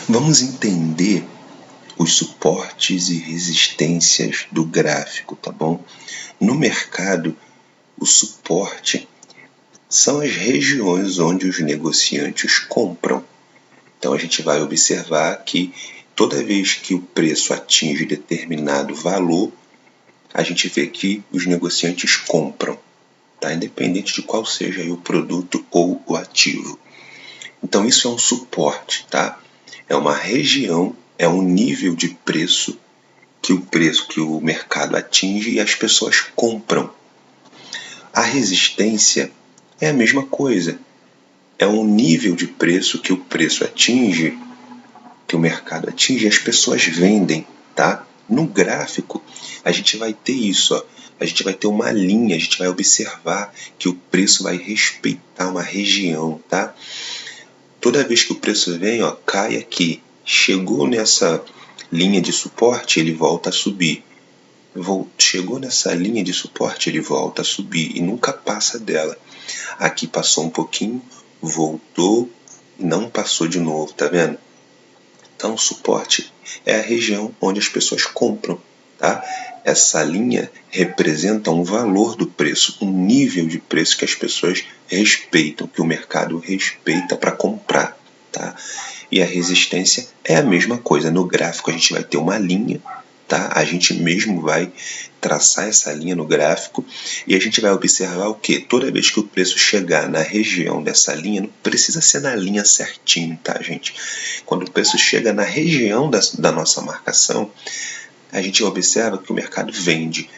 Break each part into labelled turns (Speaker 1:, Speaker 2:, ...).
Speaker 1: Vamos entender os suportes e resistências do gráfico, tá bom? No mercado, o suporte são as regiões onde os negociantes compram. Então a gente vai observar que toda vez que o preço atinge determinado valor, a gente vê que os negociantes compram, tá? Independente de qual seja o produto ou o ativo. Então isso é um suporte, tá? É uma região, é um nível de preço que o mercado atinge e as pessoas compram. A resistência é a mesma coisa. É um nível de preço que o preço atinge, que o mercado atinge e as pessoas vendem, tá? No gráfico, a gente vai ter isso, ó. A gente vai ter uma linha, a gente vai observar que o preço vai respeitar uma região, tá? Toda vez que o preço vem, ó, cai aqui. Chegou nessa linha de suporte, ele volta a subir. Chegou nessa linha de suporte, ele volta a subir e nunca passa dela. Aqui passou um pouquinho, voltou e não passou de novo, tá vendo? Então, o suporte é a região onde as pessoas compram, tá? Essa linha representa um valor do preço, um nível de preço que as pessoas respeitam, que o mercado respeita para comprar, tá? E a resistência é a mesma coisa. No gráfico a gente vai ter uma linha, tá? A gente mesmo vai traçar essa linha no gráfico e a gente vai observar o que? Toda vez que o preço chegar na região dessa linha, não precisa ser na linha certinho, tá, gente? Quando o preço chega na região da nossa marcação, a gente observa que o mercado vende,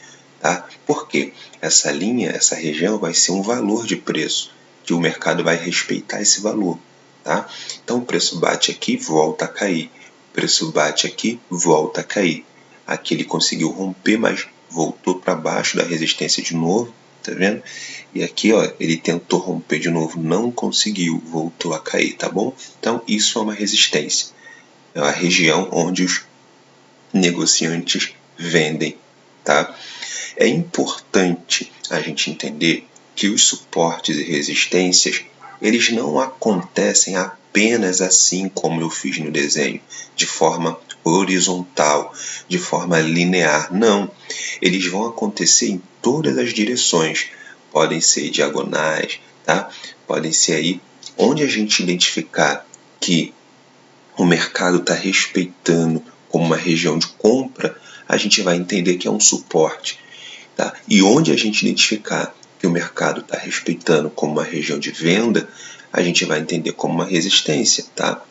Speaker 1: tá? Por quê? Essa linha, essa região vai ser um valor de preço, que o mercado vai respeitar esse valor, tá? Então o preço bate aqui, volta a cair. O preço bate aqui, volta a cair. Aqui ele conseguiu romper, mas voltou para baixo da resistência de novo, tá vendo? E aqui, ó, ele tentou romper de novo, não conseguiu, voltou a cair, tá bom? Então isso é uma resistência. É uma região onde os negociantes vendem, tá? É importante a gente entender que os suportes e resistências, eles não acontecem apenas assim como eu fiz no desenho, de forma horizontal, de forma linear. Não, eles vão acontecer em todas as direções. Podem ser diagonais, tá? Podem ser aí onde a gente identificar que o mercado está respeitando como uma região de compra, a gente vai entender que é um suporte, tá? E onde a gente identificar que o mercado está respeitando como uma região de venda, a gente vai entender como uma resistência, tá?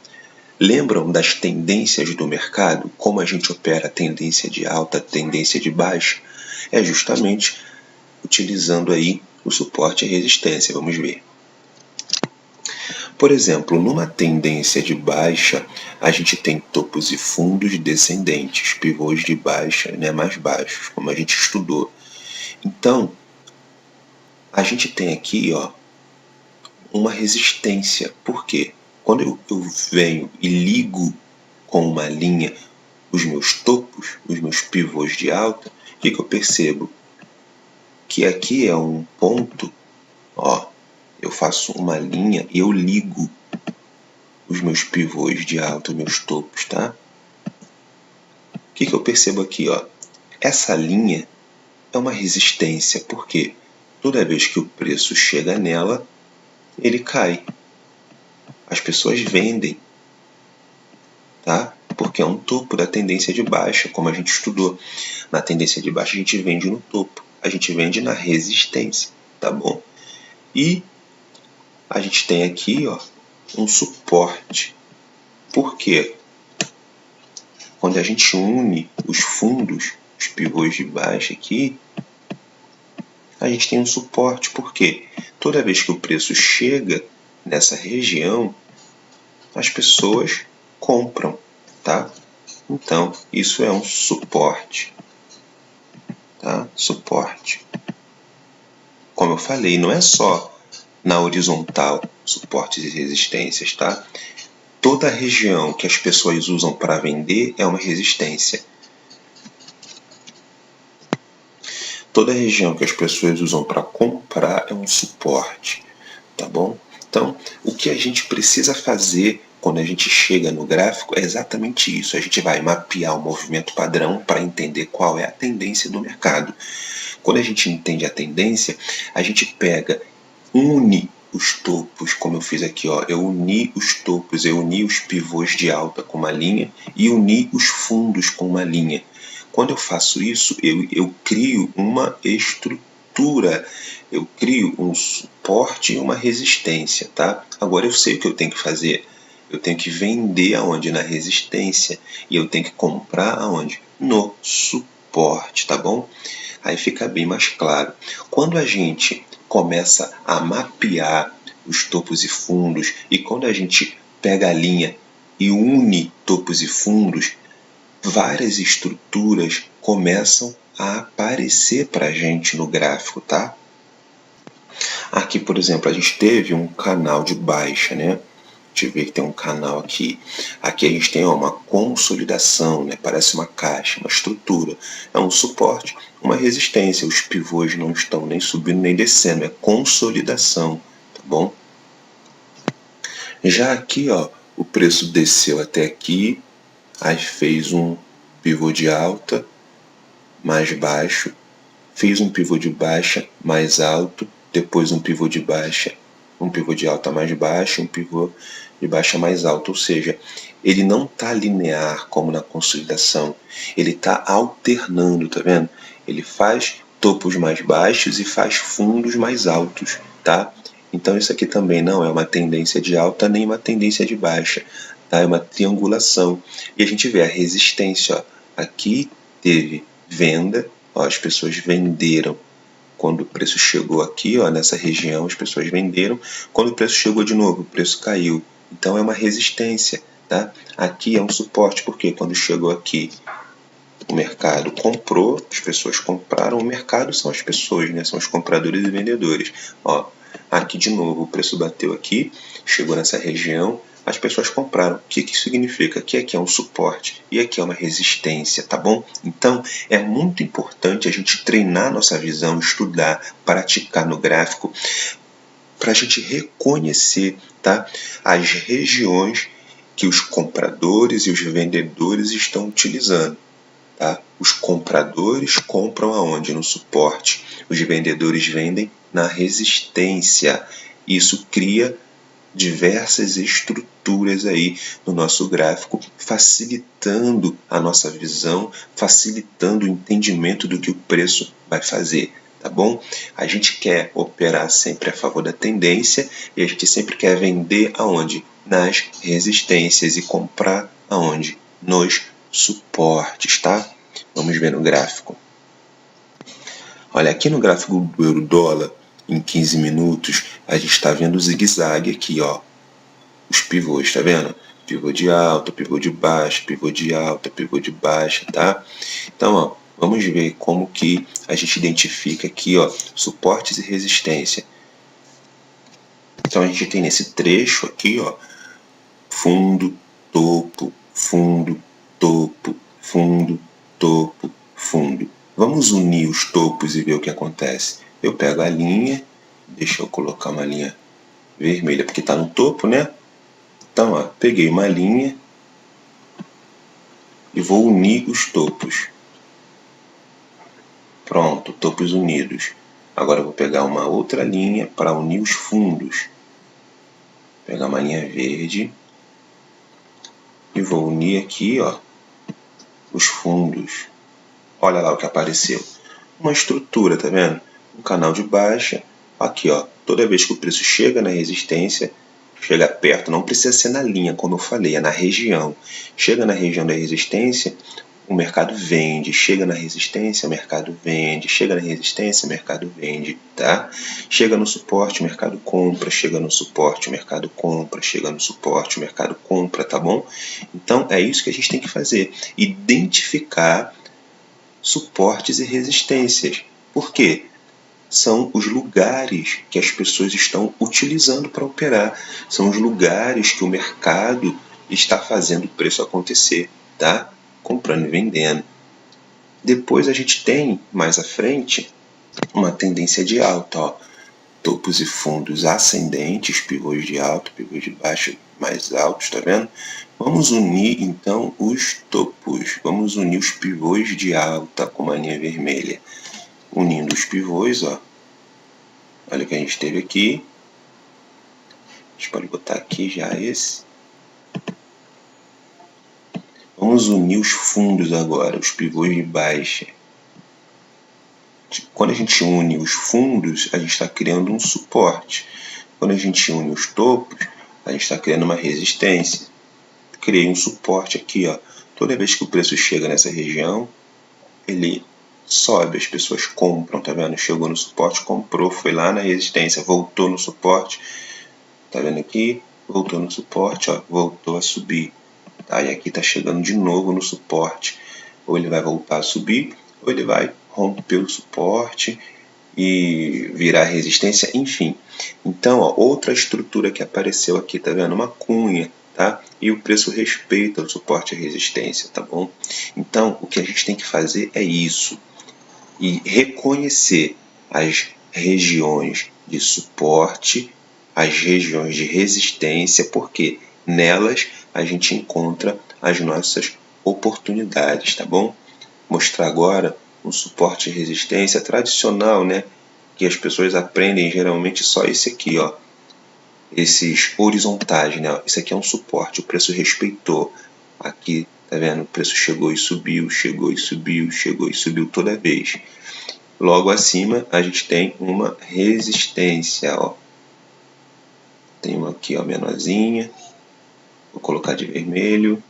Speaker 1: Lembram das tendências do mercado? Como a gente opera a tendência de alta, a tendência de baixa? É justamente utilizando aí o suporte e a resistência. Vamos ver. Por exemplo, numa tendência de baixa, a gente tem topos e fundos descendentes, pivôs de baixa, né, mais baixos, como a gente estudou. Então, a gente tem aqui, ó, uma resistência. Por quê? Quando eu venho e ligo com uma linha os meus topos, os meus pivôs de alta, o que eu percebo? Que aqui é um ponto, ó, eu faço uma linha e eu ligo os meus pivôs de alta, os meus topos, tá? O que eu percebo aqui, ó? Essa linha é uma resistência, porque toda vez que o preço chega nela, ele cai. As pessoas vendem, tá? Porque é um topo da tendência de baixa, como a gente estudou. Na tendência de baixa a gente vende no topo, a gente vende na resistência, tá bom? E a gente tem aqui, ó, um suporte. Por quê? Quando a gente une os fundos, os pivôs de baixa aqui, a gente tem um suporte. Por quê? Toda vez que o preço chega nessa região, as pessoas compram, tá? Então, isso é um suporte, tá? Suporte. Como eu falei, não é só na horizontal, suportes e resistências, tá? Toda região que as pessoas usam para vender é uma resistência. Toda região que as pessoas usam para comprar é um suporte, tá bom? Então, o que a gente precisa fazer quando a gente chega no gráfico, é exatamente isso. A gente vai mapear o movimento padrão para entender qual é a tendência do mercado. Quando a gente entende a tendência, a gente pega, une os topos, como eu fiz aqui, ó, eu uni os topos, eu uni os pivôs de alta com uma linha e uni os fundos com uma linha. Quando eu faço isso, eu crio uma estrutura, eu crio um suporte e uma resistência, tá? Agora eu sei o que eu tenho que fazer. Eu tenho que vender aonde? Na resistência. E eu tenho que comprar aonde? No suporte, tá bom? Aí fica bem mais claro. Quando a gente começa a mapear os topos e fundos, e quando a gente pega a linha e une topos e fundos, várias estruturas começam a aparecer para a gente no gráfico, tá? Aqui, por exemplo, a gente teve um canal de baixa, né? Deixa eu ver que tem um canal aqui. Aqui a gente tem uma consolidação, né? Parece uma caixa, uma estrutura. É um suporte, uma resistência. Os pivôs não estão nem subindo nem descendo. É consolidação, tá bom? Já aqui, ó, o preço desceu até aqui. Aí fez um pivô de alta mais baixo. Fez um pivô de baixa mais alto. Depois um pivô de baixa, um pivô de alta mais baixo, um pivô de baixa mais alto, ou seja, ele não está linear como na consolidação, ele está alternando, tá vendo? Ele faz topos mais baixos e faz fundos mais altos, tá? Então isso aqui também não é uma tendência de alta nem uma tendência de baixa, tá? É uma triangulação. E a gente vê a resistência, ó. Aqui teve venda, ó, as pessoas venderam. Quando o preço chegou aqui, ó, nessa região, as pessoas venderam. Quando o preço chegou de novo, o preço caiu. Então é uma resistência, tá? Aqui é um suporte, porque quando chegou aqui, o mercado comprou, as pessoas compraram. O mercado são as pessoas, né? São os compradores e vendedores. Ó, aqui de novo, o preço bateu aqui, chegou nessa região, as pessoas compraram. O que isso significa? Que aqui é um suporte e aqui é uma resistência, tá bom? Então, é muito importante a gente treinar nossa visão, estudar, praticar no gráfico, para a gente reconhecer, tá, as regiões que os compradores e os vendedores estão utilizando. Tá? Os compradores compram aonde? No suporte. Os vendedores vendem na resistência. Isso cria diversas estruturas aí no nosso gráfico, facilitando a nossa visão, facilitando o entendimento do que o preço vai fazer, tá bom? A gente quer operar sempre a favor da tendência e a gente sempre quer vender aonde? Nas resistências e comprar aonde? Nos suportes, tá? Vamos ver no gráfico. Olha, aqui no gráfico do euro-dólar, em 15 minutos, a gente está vendo o zigue-zague aqui, ó. Os pivôs, tá vendo? Pivô de alta, pivô de baixa, pivô de alta, pivô de baixa, tá? Então, ó, vamos ver como que a gente identifica aqui, ó, suportes e resistência. Então, a gente tem nesse trecho aqui, ó, fundo, topo, fundo, topo, fundo, topo, fundo. Vamos unir os topos e ver o que acontece. Eu pego a linha, deixa eu colocar uma linha vermelha, porque está no topo, né? Então, ó, peguei uma linha e vou unir os topos. Pronto, topos unidos. Agora eu vou pegar uma outra linha para unir os fundos. Vou pegar uma linha verde e vou unir aqui, ó, os fundos. Olha lá o que apareceu. Uma estrutura, tá vendo? Um canal de baixa. Aqui, ó, toda vez que o preço chega na resistência, chega perto, não precisa ser na linha, como eu falei, é na região. Chega na região da resistência, o mercado vende. Chega na resistência, o mercado vende. Chega na resistência, o mercado vende, tá? Chega no suporte, o mercado compra. Chega no suporte, o mercado compra. Chega no suporte, o mercado compra, tá bom? Então, é isso que a gente tem que fazer. Identificar suportes e resistências. Por quê? São os lugares que as pessoas estão utilizando para operar. São os lugares que o mercado está fazendo o preço acontecer, tá? Comprando e vendendo. Depois a gente tem, mais à frente, uma tendência de alta, ó. topos e fundos ascendentes, pivôs de alto, pivôs de baixo mais altos, tá vendo? Vamos unir então os topos, vamos unir os pivôs de alta com a linha vermelha. Unindo os pivôs, ó. Olha o que a gente teve aqui. A gente pode botar aqui já esse. Vamos unir os fundos agora, os pivôs de baixa. Quando a gente une os fundos, a gente está criando um suporte. Quando a gente une os topos, a gente está criando uma resistência. Criei um suporte aqui, ó. Toda vez que o preço chega nessa região, ele sobe, as pessoas compram, tá vendo? Chegou no suporte, comprou, foi lá na resistência, voltou no suporte, tá vendo aqui? Voltou no suporte, ó, voltou a subir. Tá? E aqui tá chegando de novo no suporte. Ou ele vai voltar a subir, ou ele vai romper o suporte e virar resistência, enfim. Então, ó, outra estrutura que apareceu aqui, tá vendo? Uma cunha, tá? E o preço respeita o suporte e a resistência, tá bom? Então, o que a gente tem que fazer é isso. E reconhecer as regiões de suporte, as regiões de resistência, porque nelas a gente encontra as nossas oportunidades, tá bom? Mostrar agora um suporte e resistência tradicional, né? Que as pessoas aprendem geralmente só esse aqui, ó. Esses horizontais, né? Esse aqui é um suporte, o preço respeitou. Aqui, tá vendo? O preço chegou e subiu, chegou e subiu, chegou e subiu toda vez. Logo acima, a gente tem uma resistência, ó. Tem uma aqui, ó, menorzinha. Vou colocar de vermelho.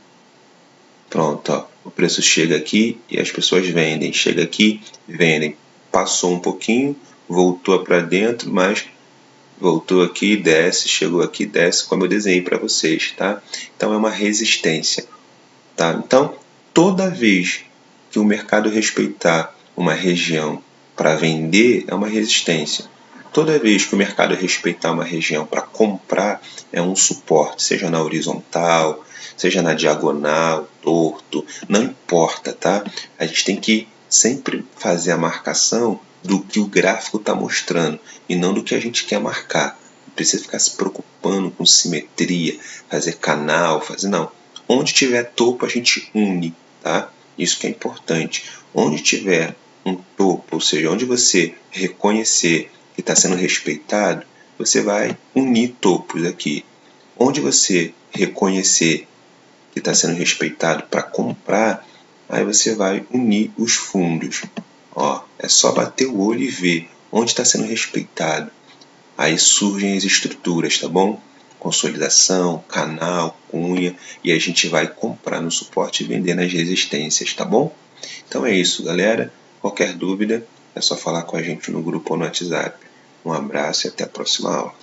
Speaker 1: Pronto, ó. O preço chega aqui e as pessoas vendem. Chega aqui, vendem. Passou um pouquinho, voltou para dentro, mas voltou aqui, desce, chegou aqui, desce, como eu desenhei para vocês, tá? Então é uma resistência, tá? Então, toda vez que o mercado respeitar uma região para vender, é uma resistência. Toda vez que o mercado respeitar uma região para comprar, é um suporte, seja na horizontal, seja na diagonal, torto, não importa, tá? A gente tem que sempre fazer a marcação do que o gráfico está mostrando e não do que a gente quer marcar. Não precisa ficar se preocupando com simetria, fazer canal, fazer não. Onde tiver topo a gente une, tá? Isso que é importante. Onde tiver um topo, ou seja, onde você reconhecer que está sendo respeitado, você vai unir topos aqui. Onde você reconhecer que está sendo respeitado para comprar, aí você vai unir os fundos. Ó, é só bater o olho e ver onde está sendo respeitado. Aí surgem as estruturas, tá bom? Consolidação, canal, cunha, e a gente vai comprar no suporte e vender nas resistências, tá bom? Então é isso, galera. Qualquer dúvida, é só falar com a gente no grupo ou no WhatsApp. Um abraço e até a próxima aula.